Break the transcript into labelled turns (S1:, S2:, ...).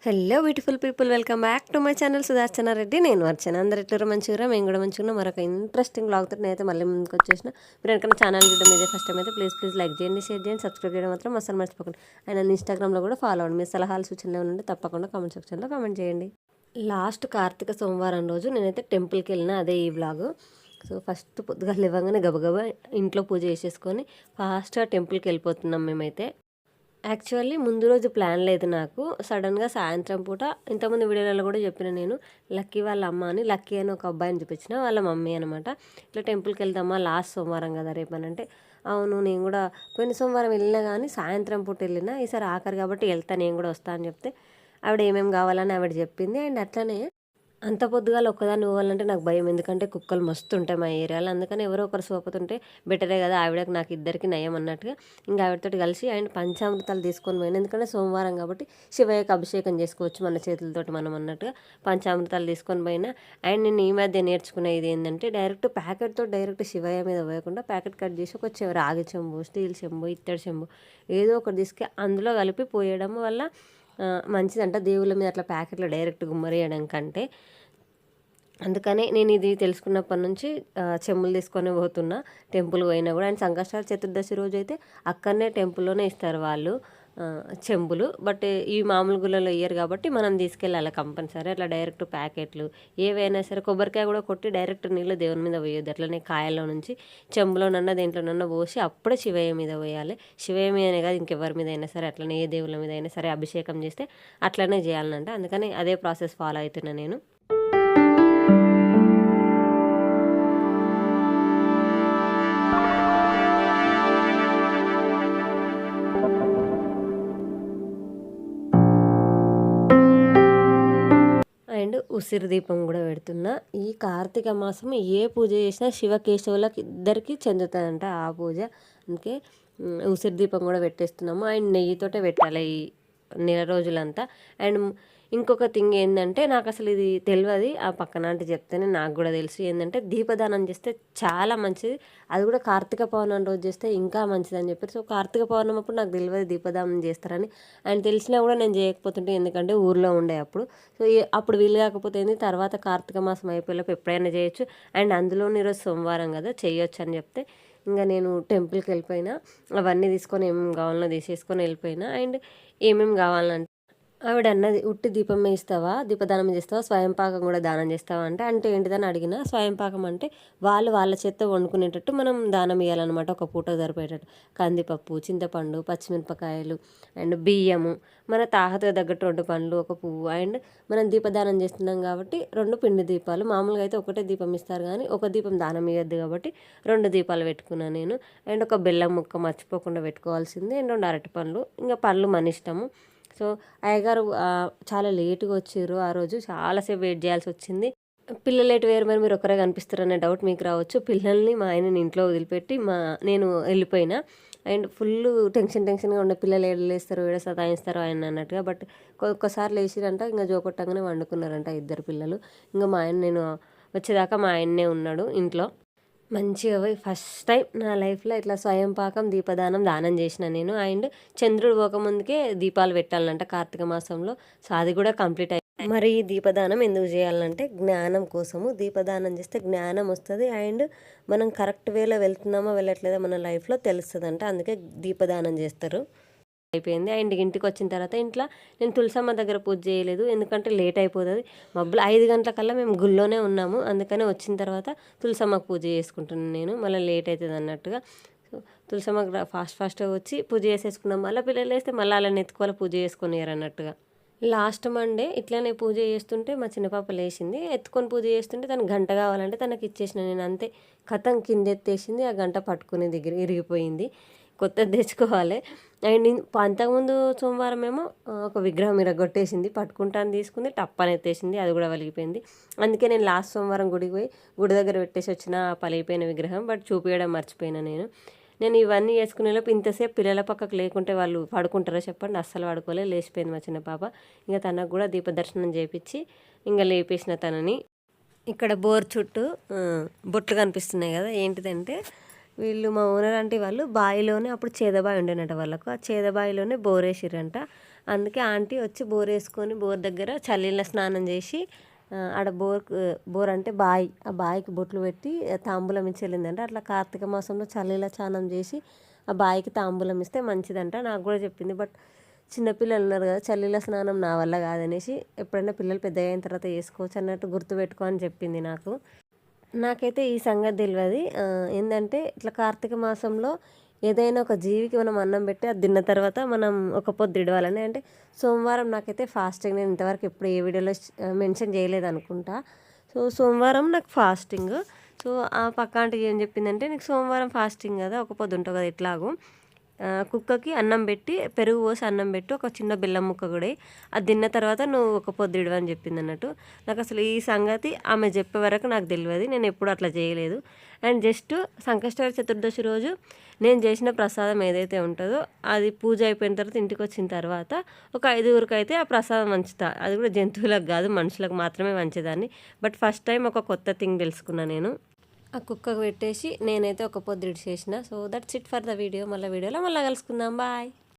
S1: Hello beautiful people, welcome back to my channel Sudarshana Reddy. నేను అర్చన. అందరు ఎట్లరో మంచిగా, మేము కూడా మంచిగా మరొక ఇంట్రెస్టింగ్ బ్లాగ్ తోటి నేనైతే మళ్ళీ ముందుకు వచ్చేసిన. మీరు ఎక్కడైనా ఛానల్ చూడడం ఇదే ఫస్ట్ టైం అయితే ప్లీజ్ లైక్ చేయండి, షేర్ చేయండి, సబ్స్క్రైబ్ చేయడం మాత్రం అసలు మర్చిపోకండి. అండ్ నన్ను ఇన్స్టాగ్రామ్లో కూడా ఫాలో అవ్వండి. మీ సలహాలు సూచనలు ఏమైనా ఉంటే తప్పకుండా కామెంట్ సెక్షన్లో కామెంట్ చేయండి. లాస్ట్ కార్తీక సోమవారం రోజు నేనైతే టెంపుల్కి వెళ్ళిన, అదే ఈ బ్లాగ్. సో ఫస్ట్ పొద్దుగా లేవగానే గబగబా ఇంట్లో పూజ చేసేసుకొని ఫాస్ట్గా టెంపుల్కి వెళ్ళిపోతున్నాం మేమైతే. యాక్చువల్లీ ముందు రోజు ప్లాన్ లేదు నాకు. సడన్గా సాయంత్రం పూట, ఇంతకుముందు వీడియోలలో కూడా చెప్పిన నేను, లక్కీ వాళ్ళ అమ్మ అని, లక్కీ అని ఒక అబ్బాయిని చూపించిన, వాళ్ళ మమ్మీ అనమాట. ఇట్లా టెంపుల్కి వెళ్దామా, లాస్ట్ సోమవారం కదా రేపు అని అంటే, అవును నేను కూడా పోయిన సోమవారం వెళ్ళినా కానీ సాయంత్రం పూట వెళ్ళినా, ఈసారి ఆఖరి కాబట్టి వెళ్తా, నేను కూడా వస్తా అని చెప్తే ఆవిడ ఏమేమి కావాలని ఆవిడ చెప్పింది. అండ్ అట్లనే అంత పొద్దుగాల ఒక్కదాన్ని పోవాలంటే నాకు భయం, ఎందుకంటే కుక్కలు మస్తు ఉంటాయి మా ఏరియాలో. అందుకని ఎవరో ఒకరు సోపుతుంటే బెటరే కదా, ఆవిడకి నాకు ఇద్దరికి నయం అన్నట్టుగా ఇంకా ఆవిడతోటి కలిసి అండ్ పంచామృతాలు తీసుకొని పోయినా. ఎందుకంటే సోమవారం కాబట్టి శివయ్యకి అభిషేకం చేసుకోవచ్చు మన చేతులతోటి మనం అన్నట్టుగా పంచామృతాలు తీసుకొని పోయినా. అండ్ నేను ఈ మధ్య నేర్చుకునేది ఏంటంటే, డైరెక్ట్ ప్యాకెట్తో డైరెక్ట్ శివయ్య మీద పోయకుండా ప్యాకెట్ కట్ చేసి ఒక రాగి చెంబు, స్టీల్ చెంబు, ఇత్తడి చెంబు ఏదో ఒకటి తీసుకు అందులో కలిపి పోయడం వల్ల మంచిదంట దేవుళ్ళ మీద అట్లా ప్యాకెట్లో డైరెక్ట్ గుమ్మరేయడం కంటే. అందుకనే నేను ఇది తెలుసుకున్నప్పటి నుంచి చెంబులు తీసుకొని పోతున్నా టెంపుల్ పోయినా కూడా. అండ్ సంకష్టాల చతుర్దశి రోజు అయితే అక్కడనే టెంపుల్లోనే ఇస్తారు వాళ్ళు చెంబులు. బట్ ఈ మామూలు గుళ్ళలో ఇయ్యరు కాబట్టి మనం తీసుకెళ్ళాలి కంపల్సరీ. అట్లా డైరెక్ట్ ప్యాకెట్లు ఏవైనా సరే, కొబ్బరికాయ కూడా కొట్టి డైరెక్ట్ నీళ్ళు దేవుని మీద పోయొద్దు. అట్లనే కాయల్లో నుంచి చెంబులోనన్నా దేంట్లోనన్నా పోసి అప్పుడే శివయ్య మీద పోయాలి. శివయ్య మీదనే కాదు ఇంకెవరి మీద అయినా సరే, అట్లనే ఏ దేవుళ్ళ మీద అయినా సరే అభిషేకం చేస్తే అట్లనే చేయాలంట. అందుకని అదే ప్రాసెస్ ఫాలో అవుతున్నా నేను. అండ్ ఉసిరి దీపం కూడా పెడుతున్నా. ఈ కార్తీక మాసం ఏ పూజ చేసినా శివకేశవులకు ఇద్దరికి చెందుతుందంట ఆ పూజ. అందుకే ఉసిరి దీపం కూడా పెట్టేస్తున్నాము. అండ్ నెయ్యితోటే పెట్టాలి ఈ నెల రోజులంతా. అండ్ ఇంకొక థింగ్ ఏంటంటే, నాకు అసలు ఇది తెలియదు, ఆ పక్కన అంటే చెప్తేనే నాకు కూడా తెలుసు. ఏంటంటే దీపదానం చేస్తే చాలా మంచిది, అది కూడా కార్తీక పౌర్ణమి రోజు చేస్తే ఇంకా మంచిది అని చెప్పారు. సో కార్తీక పౌర్ణమి అప్పుడు నాకు తెలియదు దీపదానం చేస్తారని. అండ్ తెలిసినా కూడా నేను చేయకపోతుంటే, ఎందుకంటే ఊర్లో ఉండే అప్పుడు. సో అప్పుడు వీలు కాకపోతే ఏంది, తర్వాత కార్తీక మాసం అయిపోయేలోపు ఎప్పుడైనా చేయొచ్చు. అండ్ అందులోని ఈరోజు సోమవారం కదా చేయొచ్చు అని చెప్తే ఇంకా నేను టెంపుల్కి వెళ్ళిపోయినా. అవన్నీ తీసుకొని ఏమేమి కావాలన్నా తీసేసుకొని వెళ్ళిపోయినా. అండ్ ఏమేమి కావాలంటే ఆవిడ అన్నది, ఉట్టి దీపమే ఇస్తావా, దీపదానం చేస్తావా, స్వయం పాకం కూడా దానం చేస్తావా అంటే ఏంటిదని అడిగిన. స్వయం పాకం అంటే వాళ్ళ చేత్తో వండుకునేటట్టు మనం దానం ఇవ్వాలన్నమాట, ఒక పూట సరిపోయేటట్టు. కందిపప్పు, చింతపండు, పచ్చిమిరపకాయలు అండ్ బియ్యము, మన తాహతకు తగ్గట్టు 2 పండ్లు, ఒక పువ్వు. అండ్ మనం దీపదానం చేస్తున్నాం కాబట్టి 2 పిండి దీపాలు. మామూలుగా అయితే ఒకటే దీపం ఇస్తారు కానీ ఒక దీపం దానం ఇవ్వద్దు కాబట్టి 2 దీపాలు పెట్టుకున్నాను నేను. అండ్ ఒక బెల్లం ముక్క మర్చిపోకుండా పెట్టుకోవాల్సింది. అండ్ 2 అరటి పండ్లు. ఇంకా పళ్ళు మన ఇష్టము. సో అయ్యగారు చాలా లేటుగా వచ్చారు ఆ రోజు, చాలాసేపు వెయిట్ చేయాల్సి వచ్చింది. పిల్లలు ఎటు వేరు, మరి మీరు ఒకరే కనిపిస్తారనే డౌట్ మీకు రావచ్చు. పిల్లల్ని మా ఆయనని ఇంట్లో వదిలిపెట్టి నేను వెళ్ళిపోయినా. అండ్ ఫుల్ టెన్షన్గా ఉండే, పిల్లలు ఏడలేస్తారు, ఏడ సతాయిస్తారు ఆయన అన్నట్టుగా. బట్ ఒక్కసారి లేచిరంట, ఇంకా జోకొట్టంగానే వండుకున్నారంట 2 పిల్లలు. ఇంకా మా ఆయన, నేను వచ్చేదాకా మా ఆయన్నే ఉన్నాడు ఇంట్లో. మంచిగా పోయి ఫస్ట్ టైం నా లైఫ్లో ఇట్లా స్వయం పాకం దానం చేసిన నేను. అండ్ చంద్రుడు పోకముందుకే దీపాలు పెట్టాలంట కార్తీక మాసంలో. సో అది కూడా కంప్లీట్ అయ్యింది. మరి ఈ దీపదానం ఎందుకు చేయాలంటే జ్ఞానం కోసము. దీపదానం చేస్తే జ్ఞానం వస్తుంది. అండ్ మనం కరెక్ట్ వేలో వెళ్తున్నామో వెళ్ళట్లేదో మన లైఫ్లో తెలుస్తుందంట. అందుకే దీపదానం చేస్తారు. అయిపోయింది. అండ్ ఇంటికి వచ్చిన తర్వాత ఇంట్లో నేను తులసమ్మ దగ్గర పూజ చేయలేదు, ఎందుకంటే లేట్ అయిపోతుంది. మబ్బులు 5 గంటలకల్లా మేము గుళ్ళోనే ఉన్నాము. అందుకనే వచ్చిన తర్వాత తులసమ్మకు పూజ చేసుకుంటున్నాను నేను, మళ్ళీ లేట్ అవుతుంది అన్నట్టుగా. సో తులసమ్మకు ఫాస్ట్గా వచ్చి పూజ చేసేసుకున్నాం. మళ్ళీ పిల్లలు వేస్తే మళ్ళీ అలా ఎత్తుకోవాలి, పూజ చేసుకునేయారు అన్నట్టుగా. లాస్ట్ మండే ఇట్లానే పూజ చేస్తుంటే మా చిన్న పాప లేచింది, ఎత్తుకొని పూజ చేస్తుంటే తనకు గంట కావాలంటే తనకి ఇచ్చేసిన నేను. అంతే కథం కింద ఎత్తేసింది, ఆ గంట పట్టుకునే దగ్గర ఇరిగిపోయింది. కొత్తది తెచ్చుకోవాలి. అండ్ అంతకుముందు సోమవారం ఏమో ఒక విగ్రహం ఇరగొట్టేసింది, పట్టుకుంటాను తీసుకుంది, టప్పని ఎత్తేసింది, అది కూడా వలిగిపోయింది. అందుకే నేను లాస్ట్ సోమవారం గుడికి పోయి గుడి దగ్గర పెట్టేసి వచ్చిన పలిగిపోయిన విగ్రహం, బట్ చూపించడం మర్చిపోయినా నేను ఇవన్నీ చేసుకునేలోపు ఇంతసేపు పిల్లల పక్కకు లేకుంటే వాళ్ళు పడుకుంటారో చెప్పండి, అస్సలు పడుకోలే. లేచిపోయింది మా చిన్న పాప. ఇంకా తనకు కూడా దీపదర్శనం చేయించి ఇంకా లేపేసిన తనని. ఇక్కడ బోర్ చుట్టూ బొట్లు కనిపిస్తున్నాయి కదా, ఏంటిదంటే వీళ్ళు మా ఓనర్ అంటే వాళ్ళు బావిలోనే, అప్పుడు చేదబావి ఉండేనట వాళ్ళకు, ఆ చేదబావిలోనే బోరేసిరంట. అందుకే ఆంటీ వచ్చి బోర్ వేసుకొని బోర్ దగ్గర చల్లీల స్నానం చేసి ఆడ బోర్ అంటే బావి, ఆ బావికి బొట్లు పెట్టి తాంబూలం ఇచ్చి వెళ్ళిందంట. అట్లా కార్తీక మాసంలో చల్లీల స్నానం చేసి ఆ బావికి తాంబూలం ఇస్తే మంచిదంట. నాకు కూడా చెప్పింది. బట్ చిన్నపిల్లలు ఉన్నారు కదా, చల్లీల స్నానం నా వల్ల కాదనేసి ఎప్పుడైనా పిల్లలు పెద్ద అయిన తర్వాత చేసుకోవచ్చు అన్నట్టు గుర్తుపెట్టుకో అని చెప్పింది నాకు. నాకైతే ఈ సంగతి తెలియదు. ఏంటంటే ఇట్లా కార్తీక మాసంలో ఏదైనా ఒక జీవికి మనం అన్నం పెట్టి అది తిన్న తర్వాత మనం ఒక పొద్దు ఇడవాలని. అంటే సోమవారం నాకైతే ఫాస్టింగ్. నేను ఇంతవరకు ఎప్పుడు ఏ వీడియోలో మెన్షన్ చేయలేదు అనుకుంటా. సో సోమవారం నాకు ఫాస్టింగ్. సో ఆ పక్క ఆంటీ ఏం చెప్పిందంటే, నీకు సోమవారం ఫాస్టింగ్ కదా, ఒక పొద్దు ఉంటావు కదా ఎట్లాగో, కుక్కకి అన్నం పెట్టి పెరుగు పోసి అన్నం పెట్టి ఒక చిన్న బెల్లం ముక్క కూడా అది తిన్న తర్వాత నువ్వు ఒక పొద్దు ఇడవని అని చెప్పింది అన్నట్టు. నాకు అసలు ఈ సంగతి ఆమె చెప్పే వరకు నాకు తెలియదు. నేను ఎప్పుడు అట్లా చేయలేదు. అండ్ జస్ట్ సంకష్టహర చతుర్దశి రోజు నేను చేసిన ప్రసాదం ఏదైతే ఉంటుందో అది పూజ అయిపోయిన తర్వాత ఇంటికి వచ్చిన తర్వాత ఒక 5 అయితే ఆ ప్రసాదం వంచుతా. అది కూడా జంతువులకు కాదు, మనుషులకు మాత్రమే వంచేదాన్ని. బట్ ఫస్ట్ టైం ఒక కొత్త థింగ్ తెలుసుకున్నా నేను. ఆ కుక్కకు పెట్టేసి నేనైతే ఒక పొద్దు ఇడిచేసిన. So that's it for the video. మళ్ళీ వీడియోలో మళ్ళీ కలుసుకుందాం. బాయ్.